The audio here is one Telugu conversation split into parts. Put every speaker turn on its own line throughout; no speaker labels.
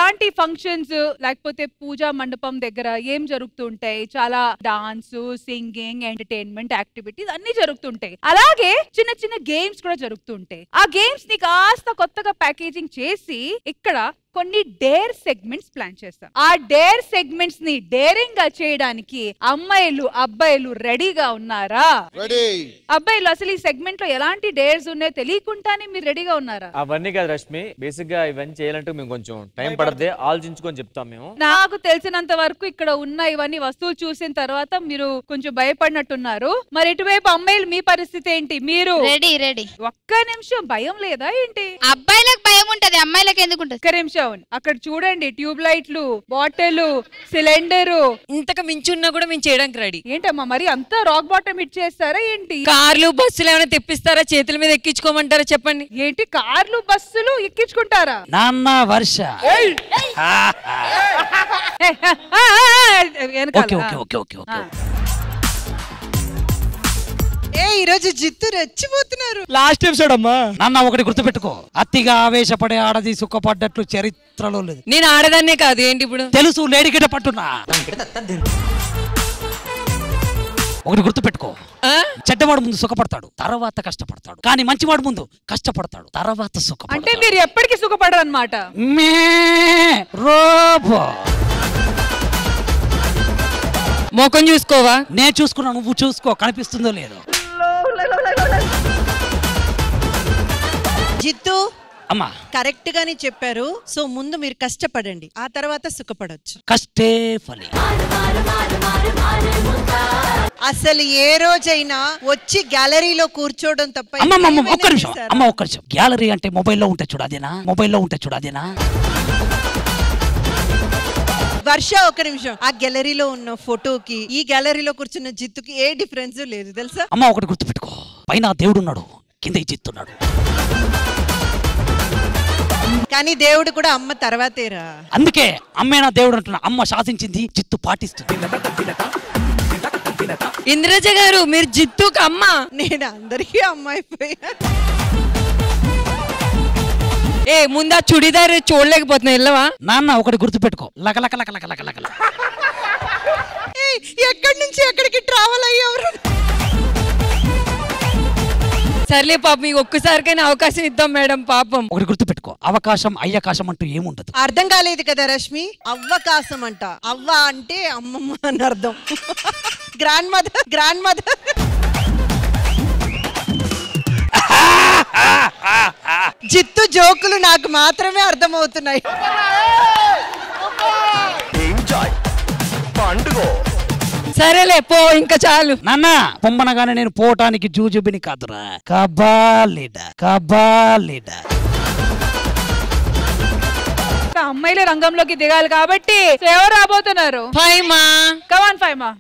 ఇలాంటి ఫంక్షన్స్ లేకపోతే పూజా మండపం దగ్గర ఏం జరుగుతుంటాయి? చాలా డాన్స్, సింగింగ్, ఎంటర్టైన్మెంట్ యాక్టివిటీస్ అన్ని జరుగుతుంటాయి. అలాగే చిన్న చిన్న గేమ్స్ కూడా జరుగుతుంటాయి. ఆ గేమ్స్ ని కాస్త కొత్తగా ప్యాకేజింగ్ చేసి ఇక్కడ కొన్ని డేర్ సెగ్మెంట్స్ ప్లాన్ చేస్తాం. ఆ డేర్ సెగ్మెంట్స్ ని డేరింగ్ గా చేయడానికి అమ్మాయిలు అబ్బాయిలు రెడీగా ఉన్నారా? అబ్బాయిలు అసలు ఈ సెగ్మెంట్ లో ఎలాంటి డేర్స్ ఉన్నాయో తెలియకుండానే మీరు రెడీగా ఉన్నారా?
అవన్నీ కాదు రష్మి, బేసిక్ గా ఇవన్నీ చేయాలంటే మేము కొంచెం టైం పడదే, ఆలోచించుకొని చెప్తాం మేము.
నాకు తెలిసినంత వరకు ఇక్కడ ఉన్న ఇవన్నీ వస్తువులు చూసిన తర్వాత మీరు కొంచెం భయపడినట్టున్నారు. మరి ఇటువైపు అమ్మాయిలు మీ పరిస్థితి ఏంటి? మీరు
రెడీ
ఒక్క నిమిషం భయం లేదా ఏంటి?
అబ్బాయిలకు భయం ఉంటది, అమ్మాయిలకు ఎందుకు ఉంటది?
ఒక్క నిమిషం అక్కడ చూడండి, ట్యూబ్ లైట్లు, బాటిల్, సిలిండరు,
ఇంతకు మించి ఉన్నా కూడా మేము చేయడానికి రెడీ.
ఏంటమ్మా మరి అంతా రాక్ బాటమ్ హిట్ చేస్తారా ఏంటి?
కార్లు బస్సులు ఏమైనా తెప్పిస్తారా? చేతుల మీద ఎక్కించుకోమంటారా? చెప్పండి.
ఏంటి కార్లు బస్సులు ఎక్కించుకుంటారా?
నాన్న వర్ష
ఈ రోజు జిత్తు రెచ్చిపోతున్నారు.
లాస్ట్ ఎపిసోడ్ అమ్మా. నాన్న ఒకటి గుర్తుపెట్టుకో, అతిగా ఆవేశపడే ఆడది సుఖపడ్డట్లు చరిత్రలో లేదు.
నేను ఆడదాన్నే కాదు ఏంటి ఇప్పుడు
తెలుసు, లేడిగిట పట్టున్నా. ఒకటి గుర్తుపెట్టుకో, చెడ్డవాడు ముందు సుఖపడతాడు, తర్వాత కష్టపడతాడు. కానీ మంచివాడు ముందు కష్టపడతాడు, తర్వాత సుఖపడతాడు.
అంటే మీరు ఎప్పటికీ సుఖపడరు అన్నమాట.
మొఖం చూసుకోవా?
నేను చూసుకున్నా, నువ్వు చూసుకో, కనిపిస్తుందో లేదో.
జిత్తు
అమ్మా
కరెక్ట్ గానే చెప్పారు. సో ముందు మీరు కష్టపడండి, ఆ తర్వాత సుఖపడొచ్చు.
కష్టే ఫలి.
అసలు ఏ రోజైనా వచ్చి గ్యాలరీలో కూర్చోవడం తప్ప.
ఒక్క నిమిషం అమ్మ, ఒక్క నిమిషం. గ్యాలరీ అంటే మొబైల్లో ఉంటే చూడు అదేనా? మొబైల్లో ఉంటే చూడు అదేనా?
వర్ష ఒక నిమిషం. ఆ గ్యాలరీలో ఉన్న ఫోటోకి ఈ గ్యాలరీలో కూర్చున్న జిత్తుకి ఏ డిఫరెన్స్ లేదు తెలుసా?
అమ్మ ఒకటి గుర్తుపెట్టుకో, పైన దేవుడు ఉన్నాడు, కింద జిత్తున్నాడు.
కానీ దేవుడు కూడా అమ్మ తర్వాతేరా.
అందుకే అమ్మేనా దేవుడు అంటున్నా. అమ్మ శాసించింది, జిత్తు పాటిస్తుంది.
ఇంద్రజ గారు మీరు జిత్తుకు అమ్మ.
నేను అందరికీ అమ్మ అయిపోయా.
ముందా చుడిదార్ చూడలేకపోతున్నా, వెళ్ళవా?
నాన్న ఒకటి గుర్తుపెట్టుకో, లకలక లకలక లకలక.
ఎక్కడి నుంచి ఎక్కడికి ట్రావెల్ అయ్యేవారు?
సర్లే పాపం, మీకు ఒక్కసారికైనా అవకాశం ఇద్దాం మేడం. పాపం
ఒకటి గుర్తుపెట్టుకో, అవకాశం అయ్యకాశం అంటూ ఏముండదు.
అర్థం కాలేదు కదా రష్మి? అవ్వకాశం అంట. అవ్వ అంటే అమ్మమ్మ అని అర్థం. Grand mother. జిత్తు జోకులు నాకు మాత్రమే అర్థమవుతున్నాయి.
సరేలే పో, ఇంకా చాలు.
నాన్న పొమ్మనగానే నేను పోవటానికి జూజుబిని కాదురా, కబాలిడా.
అమ్మాయిలే రంగంలోకి దిగాలి కాబట్టి ఎవరు రాబోతున్నారు?
ఫైమా.
కమాన్ ఫైమా.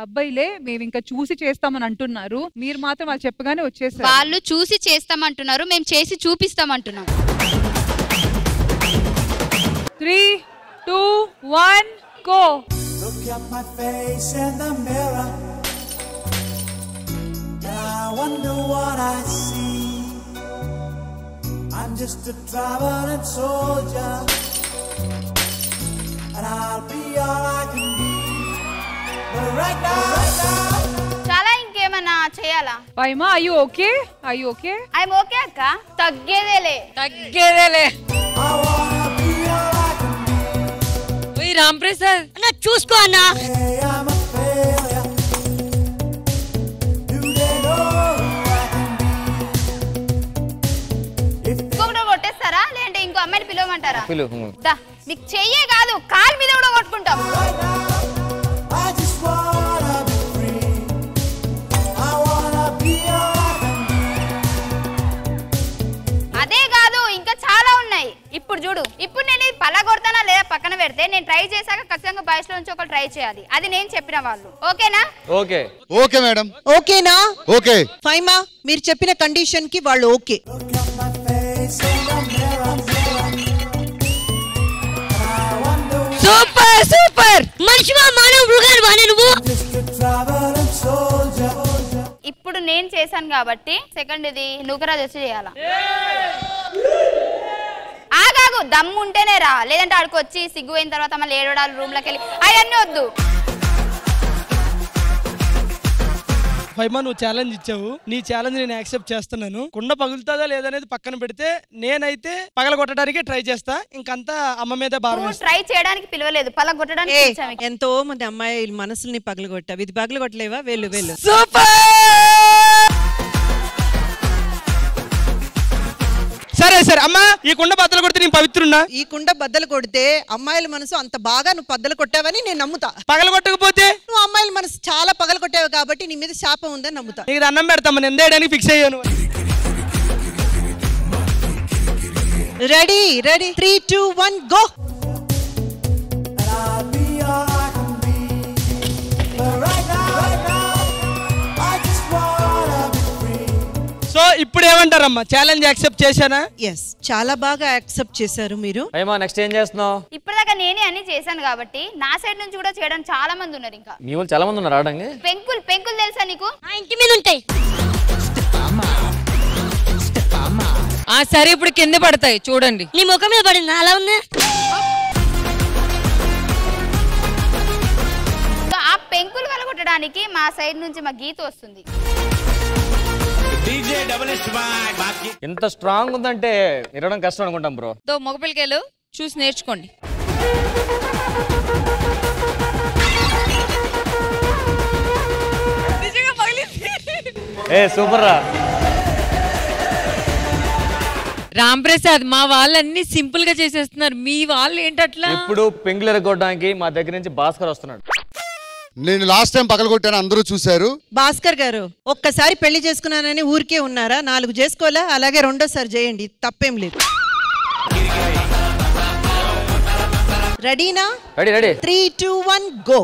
అబ్బాయిలే మేము ఇంకా చూసి చేస్తామని అంటున్నారు, మీరు మాత్రం వాళ్ళు చెప్పగానే వచ్చేసారు.
వాళ్ళు చూసి చేస్తామంటున్నారు, మేము చేసి చూపిస్తామంటున్నాం.
3, 2, 1 go.
Look at my face in the mirror. I wonder what I see. I'm just a traveling soldier, and I'll be all I can be. But right now
చాలా ఇంకేమన్నా చేయాలా?
Faima are you okay?
I'm okay అక్క. తగ్గేదేలే.
I wanna be all I can be.
ఓయ్ రామ్ ప్రసాద్
అన్న చూసుకో అన్న.
Hey, I'm a failure. Do they know who I can be?
ఇంకొకటి కొట్టేస్తారా లేదంటే ఇంకో అమ్మాయిని పిలవమంటారా?
పిలువు.
దా, మీకు చెయ్యే కాదు కాలు మీద కూడా కొట్టుకుంటాం.
I just wanna be free. I wanna be all I can be.
అదే కాదు ఇంకా చాలా ఉన్నాయి. ఇప్పుడు చూడు, ఇప్పుడు నేను ఇది పలా కొడతానా లేదా పక్కన పెడితే నేను ట్రై చేశాక ఖచ్చితంగా బాయ్స్ లో నుంచి ఒకరు ట్రై చేయాలి. అది నేను చెప్పిన వాళ్ళు. ఓకేనా?
Okay madam.
ఓకేనా?
ఓకే.
ఫైమా మీరు చెప్పిన కండిషన్ కి వాళ్ళు ఓకే.
సూపర్
మనిషివా మానవ మృగాలు నువ్వు.
ఇప్పుడు నేను నేను చేశాను కాబట్టి సెకండ్ ఇది నూకరాజు వచ్చి చేయాలా? ఆగాగు, దమ్ము ఉంటేనే రా, లేదంటే ఆడికి వచ్చి సిగ్గు అయిన తర్వాత మళ్ళీ ఏడవడాలు రూమ్లోకి వెళ్ళి అవన్నీ వద్దు.
ఫైమా నువ్వు ఛాలెంజ్ ఇచ్చావు, నీ ఛాలెంజ్ నేను యాక్సెప్ట్ చేస్తున్నాను. కుండ పగులుతుందా లేదనేది పక్కన పెడితే నేనైతే పగలగొట్టడానికి ట్రై చేస్తా. ఇంకంతా అమ్మ మీద భారం.
ట్రై చేయడానికి పిలవలేదు, పగలగొట్టడానికి.
ఎంతో మంది అమ్మాయిల మనసుల్ని పగలగొట్టావు, ఇది పగలగొట్టలేవా? వెళ్ళు వెళ్ళు.
సరే సరే అమ్మా, ఈ కుండ బద్దలు కొడితే నేను పవిత్రున్నా.
ఈ కుండ బద్దలు కొడితే అమ్మాయిల మనసు అంత బాగా నువ్వు బద్దలు కొట్టావని నేను నమ్ముతా.
పగల కొట్టకపోతే
నువ్వు అమ్మాయిల మనసు చాలా పగలు కొట్టావు కాబట్టి నీ మీద శాపం ఉందని నమ్ముతా.
నీకు అన్నం పెడతామని ఎందేయడానికి ఫిక్స్ అయ్యాను.
Ready ready 3 2 1 go.
సో ఇప్పుడు ఏమంటారమ్మా, ఛాలెంజ్ యాక్సెప్ట్ చేశానా?
ఎస్, చాలా బాగా యాక్సెప్ట్ చేశారు మీరు.
నెక్స్ట్ ఏం చేస్తున్నావు?
ఇప్పటిదాకా నేనే అన్ని చేశాను కాబట్టి నా సైడ్ నుంచి కూడా చేయడానికి చాలా మంది ఉన్నారు. ఇంకా
మీ వాళ్ళు చాలా మంది ఉన్నారు ఆడంగి.
పెంకులు పెంకులు తెలుసా నీకు?
ఇంటి మీద ఉంటాయి. సరే ఇప్పుడు కింద పడతాయి చూడండి.
నీ ముఖం మీద పడింది అలా ఉంది.
ఆ పెంకులు వలగొట్టడానికి మా సైడ్ నుంచి మా గీత వస్తుంది.
ఎంత స్ట్రాంగ్ ఉందంటే ఇరవడం కష్టం అనుకుంటాం బ్రో.
మగపిల్లకాయలు చూసి నేర్చుకోండి.
సూపర్ రా
రామ్ ప్రసాద్, మా వాళ్ళన్ని సింపుల్ గా చేసేస్తున్నారు, మీ వాళ్ళు ఏంటట్లా?
ఇప్పుడు పెంకులు ఎరగొట్టడానికి మా దగ్గర నుంచి భాస్కర్ వస్తున్నాడు.
నేను లాస్ట్ టైం పగలగొట్టాను, అందరూ చూశారు.
భాస్కర్ గారు ఒక్కసారి పెళ్లి చేసుకున్నానని ఊరికే ఉన్నారా? 4 చేసుకోవాలా? అలాగే రెండోసారి చేయండి, తప్పేం లేదు. రెడీనా?
Ready ready
3 2 1 go.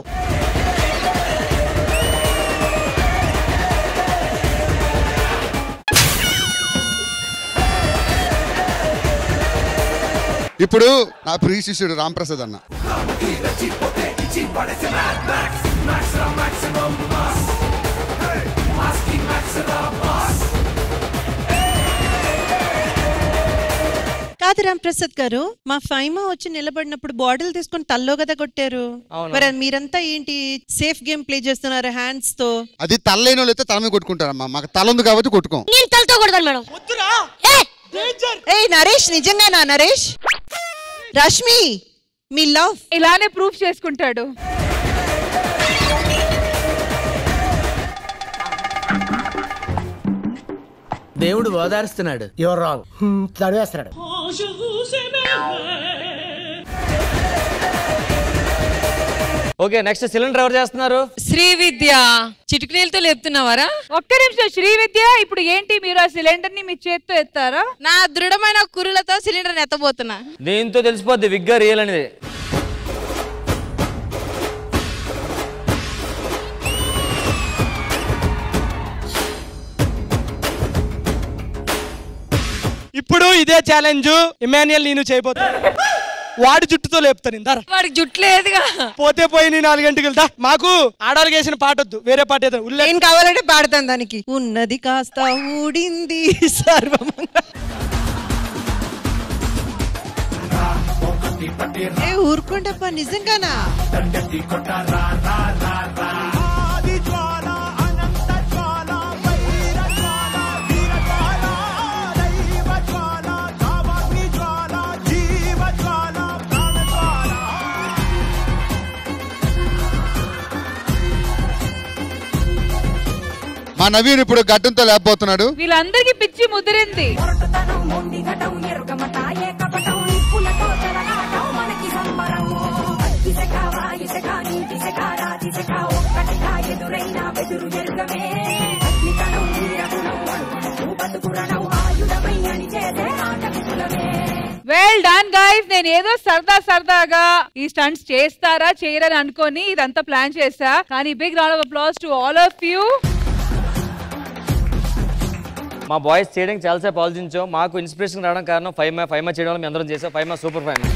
ఇప్పుడు నా ప్రియ శిష్యుడు రామ్ ప్రసాద్ అన్న.
కాదు రామ్ ప్రసాద్ గారు, మా ఫైమా వచ్చి నిలబడినప్పుడు బాటిల్ తీసుకొని తల్లో కదా కొట్టారు. మరి మీరంతా ఏంటి సేఫ్ గేమ్ ప్లే చేస్తున్నారు హ్యాండ్స్ తో?
అది తల్లైన వాళ్ళు అయితే తల మీద కొట్టుకుంటారమ్మా, మాకు తల ఉంది కాబట్టి కొట్టుకోం.
నేను తలతో కొడతాను మేడం.
ఏ నరేష్, నిజంగానా నరేష్? రష్మి, మీ లవ్
ఇలానే ప్రూఫ్ చేసుకుంటాడు.
దేవుడు ఓదారుస్తున్నాడు. యువర్ రాంగ్, తడివేస్తున్నాడు.
ఓకే, నెక్స్ట్ సిలిండర్ ఎవరు చేస్తున్నారు?
శ్రీ విద్య. చిటికనీలతో లేపుతున్నావారా?
ఒక్క నిమిషం శ్రీ విద్య, ఇప్పుడు ఏంటి మీరు ఆ సిలిండర్ ని మీ చేత్తో ఎత్తారా?
నా దృఢమైన కురులతో సిలిండర్ ఎత్తబోతున్నా.
దీంతో తెలిసిపోద్ది విగ్గా రియల్ అనేది.
ఇప్పుడు ఇదే ఛాలెంజ్ ఇమాన్యుయల్ నేను చేయబోతున్నా. వాడి జుట్టుతో లేపుతాను.
వాడికి జుట్టు లేదుగా.
పోతే పోయి నీ 4 గంటలకు వెళ్తా. మాకు ఆడవాళ్ళకి వేసిన పాట వద్దు, వేరే పాట
ఏం కావాలంటే పాడతాను దానికి. ఉన్నది కాస్త ఊడింది సర్వమంగా. ఊరుకోండప్ప, నిజంగానా?
మా నవీన్ ఇప్పుడు గడ్డంతో లేకపోతున్నాడు.
వీళ్ళందరికీ పిచ్చి ముదిరింది. Well done guys. నేను ఏదో సరదాగా ఈ స్టంట్స్ చేస్తారా చేయరని అనుకొని ఇదంతా ప్లాన్ చేశా, కానీ big round of applause to all of you.
మా బాయ్స్ చేయడానికి చాలాసేపు ఆలోచించాం. మాకు ఇన్స్పిరేషన్ రావడం కారణం ఫైమా చేయడం వల్ల మేము అందరం చేసాం. ఫైమా సూపర్ ఫైమా.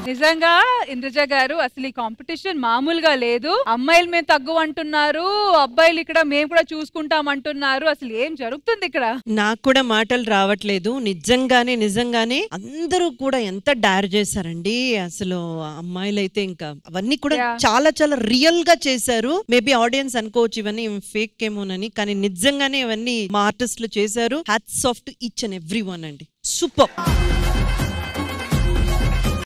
నిజంగా ఇంద్రజ గారు అసలు ఈ కాంపిటీషన్ మామూలుగా లేదు. అమ్మాయిలు మేము తగ్గు అంటున్నారు, అబ్బాయిలు ఇక్కడ మేము కూడా చూసుకుంటాం అంటున్నారు. అసలు ఏం జరుగుతుంది ఇక్కడ?
నాకు కూడా మాటలు రావట్లేదు. నిజంగానే అందరూ కూడా ఎంత డైర్ చేశారండి. అసలు అమ్మాయిలు అయితే ఇంకా అవన్నీ కూడా చాలా చాలా రియల్ గా చేశారు. మేబీ ఆడియన్స్ అనుకోవచ్చు ఇవన్నీ ఫేక్ ఏమోనని, కానీ నిజంగానే ఇవన్నీ మా ఆర్టిస్టులు చేశారు. Hats off to each and every one అండి. సూపర్.